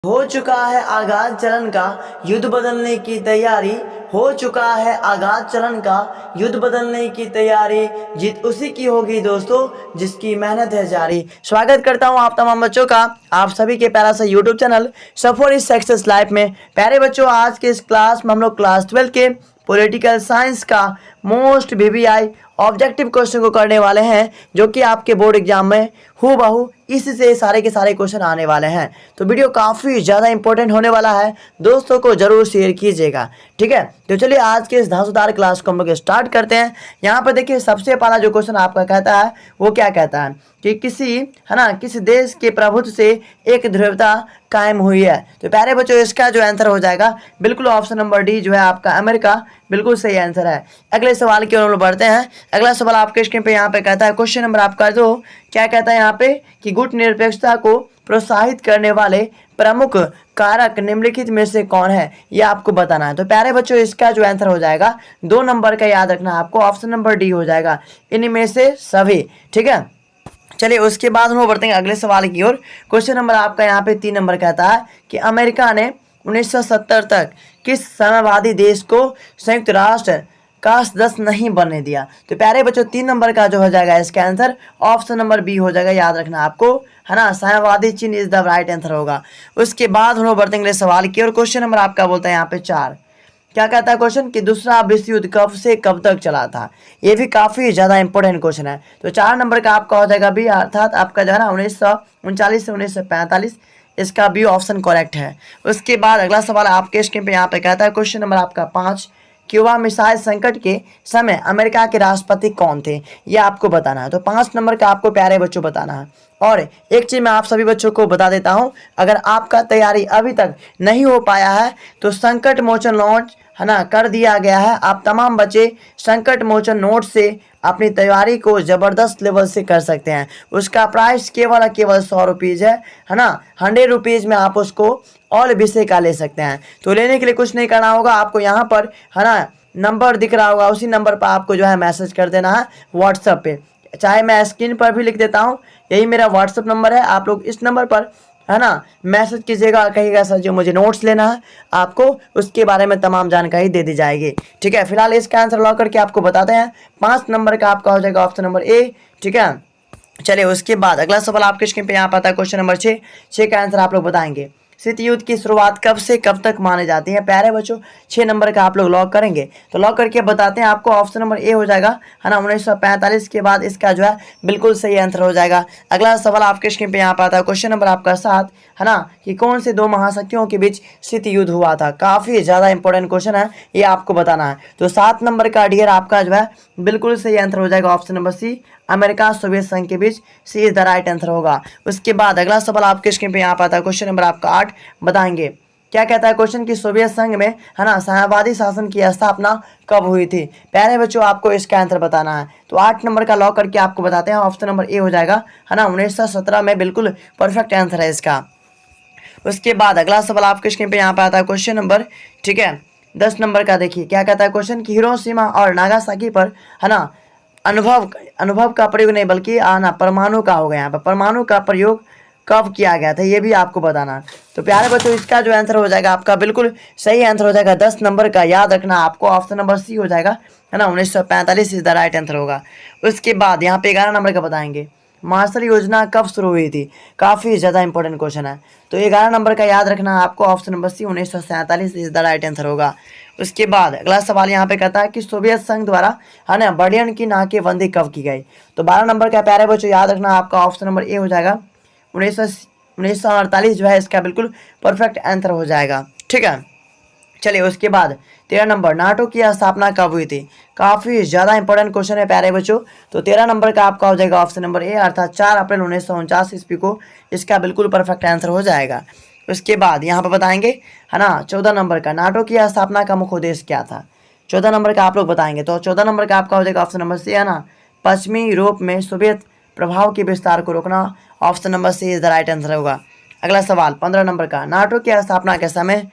हो चुका है आगाज चलन का युद्ध बदलने की तैयारी। हो चुका है आगाज चलन का युद्ध बदलने की तैयारी। जीत उसी की होगी दोस्तों जिसकी मेहनत है जारी। स्वागत करता हूं आप तमाम बच्चों का आप सभी के प्यारा सा YouTube channel suffer is success life में। प्यारे बच्चों, आज के इस क्लास में हम लोग क्लास 12 के पॉलिटिकल साइंस का मोस्ट वीवीआई ऑब्जेक्टिव क्वेश्चन को करने वाले हैं, जो कि आपके बोर्ड एग्जाम में हूबहू इसी से सारे के सारे क्वेश्चन आने वाले हैं। तो वीडियो काफ़ी ज़्यादा इंपॉर्टेंट होने वाला है, दोस्तों को जरूर शेयर कीजिएगा। ठीक है, तो चलिए आज के इस धांसूदार क्लास को हम लोग स्टार्ट करते हैं। यहाँ पर देखिए, सबसे पहला जो क्वेश्चन आपका कहता है वो क्या कहता है कि किसी देश के प्रभुत्व से एक ध्रुवता कायम हुई है। तो प्यारे बच्चों, इसका जो आंसर हो जाएगा बिल्कुल ऑप्शन नंबर डी जो है आपका अमेरिका, बिल्कुल सही आंसर है। अगले सवाल की ओर हम लोग बढ़ते हैं। अगला सवाल आपके स्क्रीन पे यहाँ पे कहता है, क्वेश्चन नंबर आपका जो क्या कहता है यहाँ पे कि गुट निरपेक्षता को प्रोत्साहित करने वाले प्रमुख कारक निम्नलिखित में से कौन है, यह आपको बताना है। तो प्यारे बच्चों, इसका जो आंसर हो जाएगा 2 नंबर का याद रखना आपको, ऑप्शन नंबर डी हो जाएगा, इनमें से सभी। ठीक है, चलिए उसके बाद हम लोग बढ़ते हैं अगले सवाल की ओर। क्वेश्चन नंबर आपका यहाँ पे 3 नंबर कहता है कि अमेरिका ने 1970 तक किस साम्यवादी देश को संयुक्त राष्ट्र का सदस्य नहीं बनने दिया। तो प्यारे बच्चों, 3 नंबर का जो हो जाएगा इसका आंसर ऑप्शन नंबर बी हो जाएगा, याद रखना आपको, है ना, साम्यवादी चीन इज द राइट आंसर होगा। उसके बाद हम लोग बढ़ते हैं अगले सवाल की ओर। क्वेश्चन नंबर आपका बोलता है यहाँ पे 4, क्या कहता है क्वेश्चन कि दूसरा विश्व युद्ध कब से कब तक चला था। ये भी काफ़ी ज़्यादा इंपॉर्टेंट क्वेश्चन है। तो 4 नंबर का आपका हो जाएगा बी, अर्थात आपका जो है ना 1939 से 1945, इसका बी ऑप्शन करेक्ट है। उसके बाद अगला सवाल आपके स्क्रीन पे यहाँ पे कहता है, क्वेश्चन नंबर आपका 5, क्यूबा मिसाइल संकट के समय अमेरिका के राष्ट्रपति कौन थे, यह आपको बताना है। तो 5 नंबर का आपको प्यारे बच्चों बताना है। और एक चीज़ मैं आप सभी बच्चों को बता देता हूं, अगर आपका तैयारी अभी तक नहीं हो पाया है तो संकट मोचन लॉन्च है ना कर दिया गया है। आप तमाम बच्चे संकट मोचन नोट से अपनी तैयारी को ज़बरदस्त लेवल से कर सकते हैं। उसका प्राइस केवल 100 रुपीज़ है ना। 100 रुपीज़ में आप उसको ऑल विषय का ले सकते हैं। तो लेने के लिए कुछ नहीं करना होगा, आपको यहाँ पर है ना नंबर दिख रहा होगा, उसी नंबर पर आपको जो है मैसेज कर देना है व्हाट्सएप पे, चाहे मैं स्क्रीन पर भी लिख देता हूँ, यही मेरा व्हाट्सएप नंबर है। आप लोग इस नंबर पर है ना मैसेज कीजिएगा, कहिएगा सर जो मुझे नोट्स लेना है, आपको उसके बारे में तमाम जानकारी दे दी जाएगी। ठीक है, फिलहाल इसका आंसर लॉक करके आपको बताते हैं। 5 नंबर का आपका हो जाएगा ऑप्शन नंबर ए। ठीक है, चलिए उसके बाद अगला सवाल आपके स्क्रीन पे यहाँ पर आता है, क्वेश्चन नंबर 6 का आंसर आप लोग बताएंगे। शीत युद्ध की शुरुआत कब से कब तक माने जाती है। प्यारे बच्चों, 6 नंबर का आप लोग लॉक करेंगे। तो लॉक करके बताते हैं आपको, ऑप्शन नंबर ए हो जाएगा, है ना, 1945 के बाद इसका जो है बिल्कुल सही आंसर हो जाएगा। अगला सवाल आपके स्क्रीन पे यहाँ पर आता है, क्वेश्चन नंबर आपका 7, है ना, कि कौन से 2 महाशक्तियों के बीच शीत युद्ध हुआ था। काफ़ी ज़्यादा इंपॉर्टेंट क्वेश्चन है, ये आपको बताना है। तो 7 नंबर का डियर आपका जो है बिल्कुल सही आंसर हो जाएगा, option number C, America Soviet संघ के बीच, C is the right answer होगा। उसके बाद अगला सवाल आपके स्क्रीन पे यहाँ पर आता है, क्वेश्चन नंबर आपका 8, बताएंगे क्या कहता है क्वेश्चन कि सोवियत संघ में है ना साम्यवादी शासन की स्थापना कब हुई थी। प्यारे बच्चों, आपको इसका आंसर बताना है। तो 8 नंबर का लॉक करके आपको बताते हैं, ऑप्शन नंबर ए हो जाएगा, है ना, 1917 में, बिल्कुल परफेक्ट आंसर है इसका। उसके बाद अगला सवाल आपके स्क्रीन पे यहाँ पे आता है, क्वेश्चन नंबर, ठीक है, 10 नंबर का देखिए क्या कहता है क्वेश्चन कि हिरोशिमा और नागासाकी पर है ना अनुभव का प्रयोग नहीं बल्कि आना परमाणु का होगा। यहाँ पर परमाणु का प्रयोग कब किया गया था, ये भी आपको बताना है। तो प्यारे बच्चों, इसका जो आंसर हो जाएगा आपका बिल्कुल सही आंसर हो जाएगा, 10 नंबर का याद रखना आपको, ऑप्शन नंबर सी हो जाएगा, है ना, 1945 इज द राइट आंसर होगा। उसके बाद यहाँ पे 11 नंबर का बताएंगे, मार्शल योजना कब शुरू हुई थी। काफ़ी ज़्यादा इंपॉर्टेंट क्वेश्चन है। तो 11 नंबर का याद रखना आपको, option number C, 1947 is the right answer होगा। उसके बाद अगला सवाल यहाँ पे कहता है कि सोवियत संघ द्वारा है ना बर्लिन की नाकेबंदी कब की गई। तो 12 नंबर का प्यारे बच्चों याद रखना आपका, ऑप्शन नंबर ए हो जाएगा, 1948 जो है इसका बिल्कुल परफेक्ट आंसर हो जाएगा। ठीक है, चलिए उसके बाद 13 नंबर, नाटो की स्थापना कब हुई थी। काफ़ी ज़्यादा इंपॉर्टेंट क्वेश्चन है प्यारे बच्चों। तो 13 नंबर का आपका हो जाएगा ऑप्शन नंबर ए, अर्थात 4 अप्रैल 1949 ईस्वी को इसका बिल्कुल परफेक्ट आंसर हो जाएगा। उसके बाद यहाँ पर बताएंगे, है ना, 14 नंबर का, नाटो की स्थापना का मुख्य उद्देश्य क्या था। 14 नंबर का आप लोग बताएंगे। तो 14 नंबर का आपका हो जाएगा ऑप्शन नंबर सी, है ना, पश्चिमी यूरोप में सोवियत प्रभाव के विस्तार को रोकना, option number C is the right answer होगा। अगला सवाल 15 नंबर का, नाटो की स्थापना के समय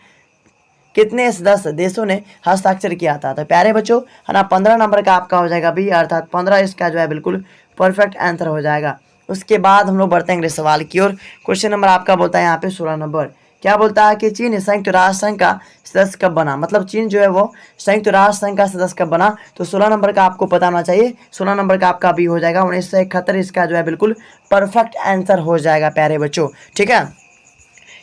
कितने सदस्य देशों ने हस्ताक्षर किया था। तो प्यारे बच्चों, है ना, 15 नंबर का आपका हो जाएगा बी, अर्थात 15 इसका जो है बिल्कुल परफेक्ट आंसर हो जाएगा। उसके बाद हम लोग बढ़ते हैं अगले सवाल की ओर। क्वेश्चन नंबर आपका बोलता है यहाँ पे 16 नंबर, क्या बोलता है कि चीन संयुक्त राष्ट्र संघ का सदस्य कब बना, मतलब चीन जो है वो संयुक्त राष्ट्र संघ का सदस्य कब बना। तो 16 नंबर का आपको पता होना चाहिए, 16 नंबर का आपका बी हो जाएगा 1971, इसका जो है बिल्कुल परफेक्ट आंसर हो जाएगा प्यारे बच्चों, ठीक है।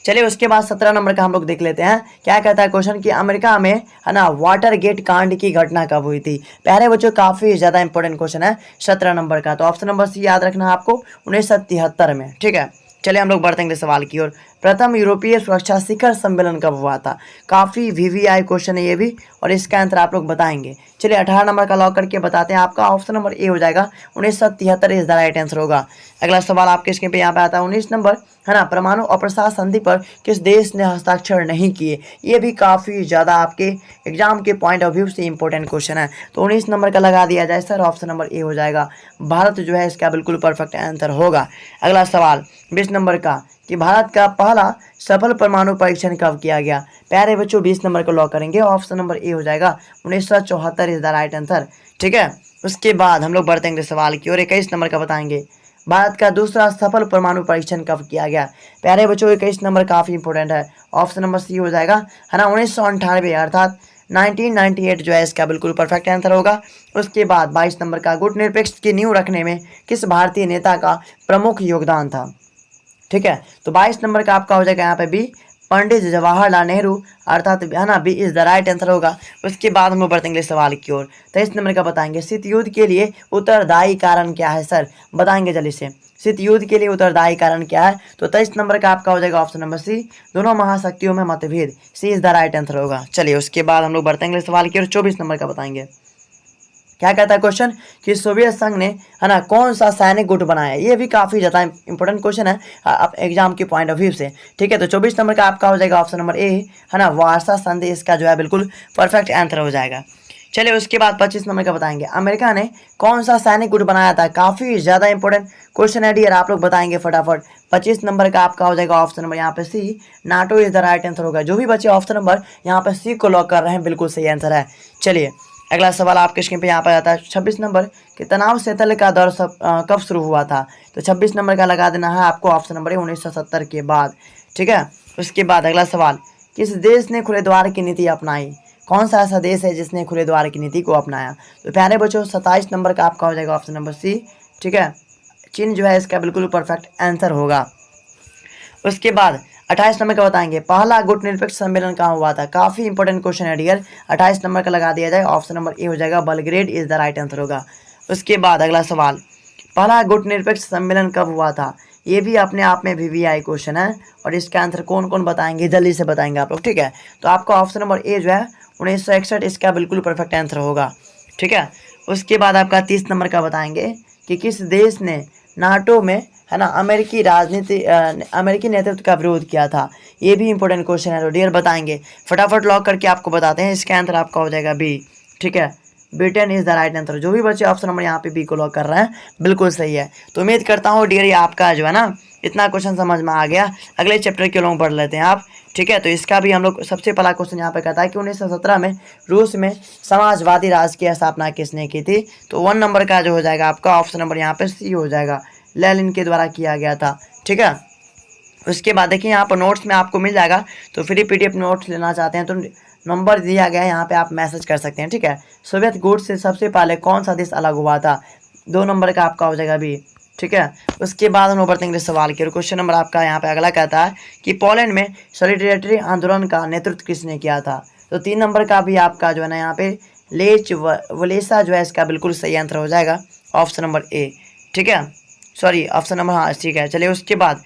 चलिए उसके बाद 17 नंबर का हम लोग देख लेते हैं, क्या कहता है क्वेश्चन कि अमेरिका में है ना वाटर गेट कांड की घटना कब हुई थी। प्यारे बच्चों काफी ज्यादा इंपॉर्टेंट क्वेश्चन है 17 नंबर का, तो ऑप्शन नंबर सी याद रखना है आपको 1973 में, ठीक है। चलिए हम लोग बढ़ते हैं अगले सवाल की ओर। प्रथम यूरोपीय सुरक्षा शिखर सम्मेलन कब हुआ था। काफी वीवीआई क्वेश्चन है ये भी, और इसका आंसर आप लोग बताएंगे। चलिए 18 नंबर का लॉक करके बताते हैं, आपका ऑप्शन नंबर ए हो जाएगा 1973 इज द राइट आंसर होगा। अगला सवाल आपके स्क्रीन पे यहाँ पे आता है 19 नंबर, है ना, परमाणु अप्रसार संधि पर किस देश ने हस्ताक्षर नहीं किए। ये भी काफ़ी ज़्यादा आपके एग्जाम के पॉइंट ऑफ व्यू से इंपॉर्टेंट क्वेश्चन है, तो 19 नंबर का लगा दिया जाए सर, ऑप्शन नंबर ए हो जाएगा, भारत जो है इसका बिल्कुल परफेक्ट आंसर होगा। अगला सवाल 20 नंबर का कि भारत का पहला सफल परमाणु परीक्षण कब किया गया। प्यारे बच्चों 20 नंबर को लॉक करेंगे, ऑप्शन नंबर ए हो जाएगा 1974 इज द राइट आंसर, ठीक है। उसके बाद हम लोग बढ़ते हैं सवाल की और 21 नंबर का बताएंगे, भारत का दूसरा सफल परमाणु परीक्षण कब किया गया। प्यारे बच्चों 21 नंबर काफ़ी इंपॉर्टेंट है, ऑप्शन नंबर सी हो जाएगा, है ना, 1998 अर्थात 1998 जो है इसका बिल्कुल परफेक्ट आंसर होगा। उसके बाद 22 नंबर का गुटनिरपेक्ष की नींव रखने में किस भारतीय नेता का प्रमुख योगदान था, ठीक है। तो 22 नंबर का आपका हो जाएगा यहाँ पे बी, पंडित जवाहरलाल नेहरू, अर्थात है ना B is the right answer होगा। उसके बाद हम लोग बढ़ेंगे सवाल की ओर। 23 नंबर का बताएंगे, शीत युद्ध के लिए उत्तरदायी कारण क्या है सर, बताएंगे जल्दी से, शीत युद्ध के लिए उत्तरदायी कारण क्या है। तो 23 नंबर का आपका हो जाएगा ऑप्शन नंबर सी, दोनों महाशक्तियों में मतभेद, सी इज द राइट आंसर होगा। चलिए उसके बाद हम लोग बढ़ेंगे सवाल की ओर। 24 नंबर का बताएंगे, क्या कहता है क्वेश्चन कि सोवियत संघ ने, है ना, कौन सा सैनिक गुट बनाया। ये भी काफ़ी ज़्यादा इंपॉर्टेंट क्वेश्चन है एग्जाम के पॉइंट ऑफ व्यू से, ठीक है। तो 24 नंबर का आपका हो जाएगा ऑप्शन नंबर ए, है ना, वार्सा संधि इसका जो है बिल्कुल परफेक्ट आंसर हो जाएगा। चलिए उसके बाद 25 नंबर का बताएंगे, अमेरिका ने कौन सा सैनिक गुट बनाया था। काफ़ी ज़्यादा इंपॉर्टेंट क्वेश्चन है डियर, आप लोग बताएंगे फटाफट। 25 नंबर का आपका हो जाएगा ऑप्शन नंबर यहाँ पे C, NATO is the right answer होगा। जो भी बच्चे ऑप्शन नंबर यहाँ पे सी को लॉक कर रहे हैं बिल्कुल सही आंसर है। चलिए अगला सवाल आपके स्क्रीन पे यहाँ पर आता है 26 नंबर कि तनाव सेतल का दौर कब शुरू हुआ था। तो 26 नंबर का लगा देना है आपको ऑप्शन नंबर 1970 के बाद, ठीक है। उसके बाद अगला सवाल, किस देश ने खुले द्वार की नीति अपनाई। कौन सा ऐसा देश है जिसने खुले द्वार की नीति को अपनाया। तो प्यारे बच्चों 27 नंबर का आपका हो जाएगा ऑप्शन नंबर सी, ठीक है, चीन जो है इसका बिल्कुल परफेक्ट आंसर होगा। उसके बाद 28 नंबर का बताएंगे, पहला गुटनिरपेक्ष सम्मेलन कहाँ हुआ था। काफ़ी इंपॉर्टेंट क्वेश्चन है डियर, 28 नंबर का लगा दिया जाए, ऑप्शन नंबर ए हो जाएगा, Belgrade is the right answer होगा। उसके बाद अगला सवाल, पहला गुटनिरपेक्ष सम्मेलन कब हुआ था। ये भी अपने आप में वीवीआई क्वेश्चन है, और इसका आंसर कौन कौन बताएंगे जल्दी से बताएंगे आप लोग, ठीक है। तो आपका ऑप्शन नंबर ए जो है 1961 इसका बिल्कुल परफेक्ट आंसर होगा, ठीक है। उसके बाद आपका 30 नंबर का बताएंगे कि किस देश ने नाटो में, है ना, अमेरिकी नेतृत्व का विरोध किया था। ये भी इंपॉर्टेंट क्वेश्चन है, तो डियर बताएंगे फटाफट लॉक करके आपको बताते हैं। इसका आंसर आपका हो जाएगा बी, ठीक है, Britain is the right answer. जो भी बच्चे ऑप्शन नंबर यहाँ पे बी को लॉक कर रहे हैं बिल्कुल सही है। तो उम्मीद करता हूँ डियर ये आपका जो है ना इतना क्वेश्चन समझ में आ गया। अगले चैप्टर के लोग पढ़ लेते हैं आप, ठीक है। तो इसका भी हम लोग सबसे पहला क्वेश्चन यहाँ पे कहता है कि 1917 में रूस में समाजवादी राज्य की स्थापना किसने की थी। तो 1 नंबर का जो हो जाएगा आपका ऑप्शन नंबर यहाँ पे सी हो जाएगा, लेनिन के द्वारा किया गया था, ठीक है। उसके बाद देखिए यहाँ पर नोट्स में आपको मिल जाएगा, तो फ्री पीडीएफ नोट्स लेना चाहते हैं तो नंबर दिया गया है यहाँ पे, आप मैसेज कर सकते हैं, ठीक है। सोवियत गुट से सबसे पहले कौन सा देश अलग हुआ था। 2 नंबर का आपका हो जाएगा बी, ठीक है। उसके बाद हम लोग बढ़ते हैं सवाल की, और क्वेश्चन नंबर आपका यहाँ पे अगला कहता है कि पोलैंड में सॉलिडेरिटी आंदोलन का नेतृत्व किसने किया था। तो 3 नंबर का भी आपका जो है ना यहाँ पे लेच वलेसा जो है इसका बिल्कुल सही आंसर हो जाएगा, ऑप्शन नंबर ए, ठीक है, सॉरी ऑप्शन नंबर, हाँ ठीक है। चलिए उसके बाद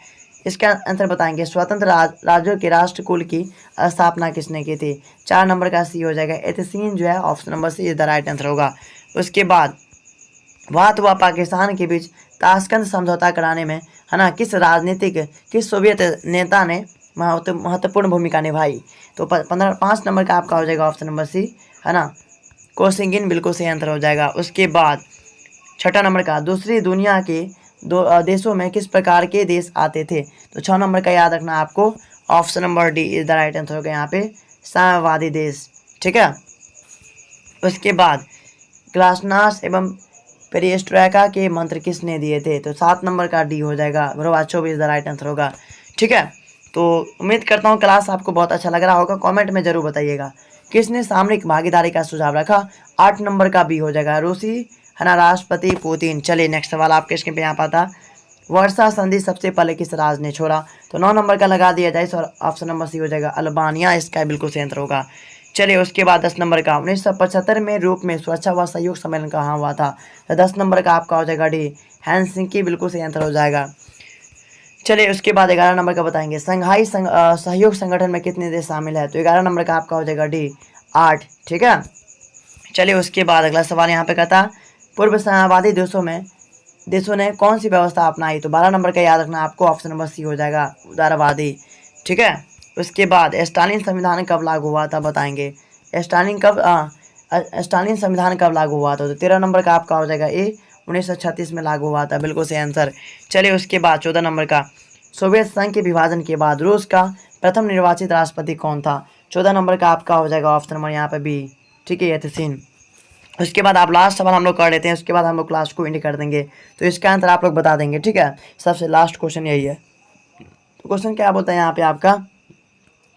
इसका आंसर बताएंगे, स्वतंत्र राज्यों के राष्ट्रकुल की स्थापना किसने की थी। 4 नंबर का सी हो जाएगा, एथेसिन जो है, option number C is the right answer होगा। उसके बाद भारत व पाकिस्तान के बीच ताशकंद समझौता कराने में, है ना, किस सोवियत नेता ने महत्वपूर्ण भूमिका निभाई। तो 5 नंबर का आपका हो जाएगा ऑप्शन नंबर सी, है ना, कोसिंगिन बिल्कुल सही आंसर हो जाएगा। उसके बाद 6 नंबर का, दूसरी दुनिया के देशों में किस प्रकार के देश आते थे। तो 6 नंबर का याद रखना आपको, option number D is the right answer होगा यहाँ पे, साम्यवादी देश, ठीक है। उसके बाद ग्लासनास एवं पेरिस्ट्रोइका के मंत्र किसने दिए थे। तो 7 नंबर का डी हो जाएगा, Gorbachev is the right answer होगा, ठीक है। तो उम्मीद करता हूँ क्लास आपको बहुत अच्छा लग रहा होगा। कमेंट में ज़रूर बताइएगा किसने सामरिक भागीदारी का सुझाव रखा। 8 नंबर का बी हो जाएगा, रूसी है ना राष्ट्रपति पुतिन। चलिए नेक्स्ट सवाल आपके स्क्रीन पे यहाँ पर था, वर्षा संधि सबसे पहले किस राज्य ने छोड़ा। तो 9 नंबर का लगा दिया जाए, और ऑप्शन नंबर सी हो जाएगा अल्बानिया, इसका बिल्कुल सही आंसर होगा। चलिए उसके बाद 10 नंबर का 1975 में रूप में सुरक्षा व सहयोग सम्मेलन कहाँ हुआ था। तो 10 नंबर का आपका हो जाएगा डी, हेलसिंकी, बिल्कुल सही आंसर हो जाएगा। चलिए उसके बाद 11 नंबर का बताएंगे, संघाई सहयोग संगठन में कितने देश शामिल है। तो 11 नंबर का आपका हो जाएगा डी, 8। ठीक है। चलिए उसके बाद अगला सवाल यहाँ पे कहता, पूर्व समाजवादी देशों ने कौन सी व्यवस्था अपनाई। तो 12 नंबर का याद रखना आपको, ऑप्शन नंबर सी हो जाएगा उदारवादी। ठीक है। उसके बाद स्टालिन संविधान कब लागू हुआ था बताएंगे। स्टालिन संविधान कब लागू हुआ था। तो 13 नंबर का आपका हो जाएगा ए, 1936 में लागू हुआ था, बिल्कुल सही आंसर। चलिए उसके बाद 14 नंबर का, सोवियत संघ के विभाजन के बाद रूस का प्रथम निर्वाचित राष्ट्रपति कौन था। 14 नंबर का आपका हो जाएगा ऑप्शन नंबर यहाँ पे बी। ठीक है, यतिसिन। उसके बाद आप लास्ट सवाल हम लोग कर लेते हैं, उसके बाद हम लोग क्लास को एंड कर देंगे। तो इसका आंसर आप लोग बता देंगे। ठीक है, सबसे लास्ट क्वेश्चन यही है। तो क्वेश्चन क्या बोलता है यहाँ पे आपका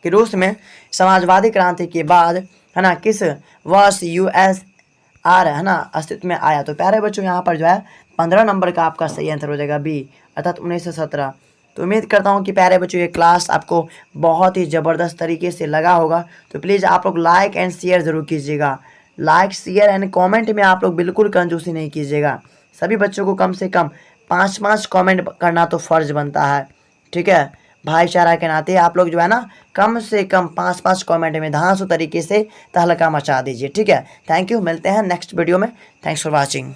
कि रूस में समाजवादी क्रांति के बाद है ना किस वर्ष USSR है ना अस्तित्व में आया। तो प्यारे बच्चों यहाँ पर जो है 15 नंबर का आपका सही आंसर हो जाएगा बी, अर्थात 1917। तो उम्मीद करता हूँ कि प्यारे बच्चों ये क्लास आपको बहुत ही ज़बरदस्त तरीके से लगा होगा। तो प्लीज़ आप लोग लाइक एंड शेयर ज़रूर कीजिएगा। लाइक शेयर एंड कमेंट में आप लोग बिल्कुल कंजूसी नहीं कीजिएगा। सभी बच्चों को कम से कम 5-5 कमेंट करना तो फ़र्ज बनता है। ठीक है, भाईचारा के नाते आप लोग जो है ना कम से कम 5-5 कमेंट में धांसू तरीके से तहलका मचा दीजिए। ठीक है, थैंक यू, मिलते हैं नेक्स्ट वीडियो में। Thanks for watching.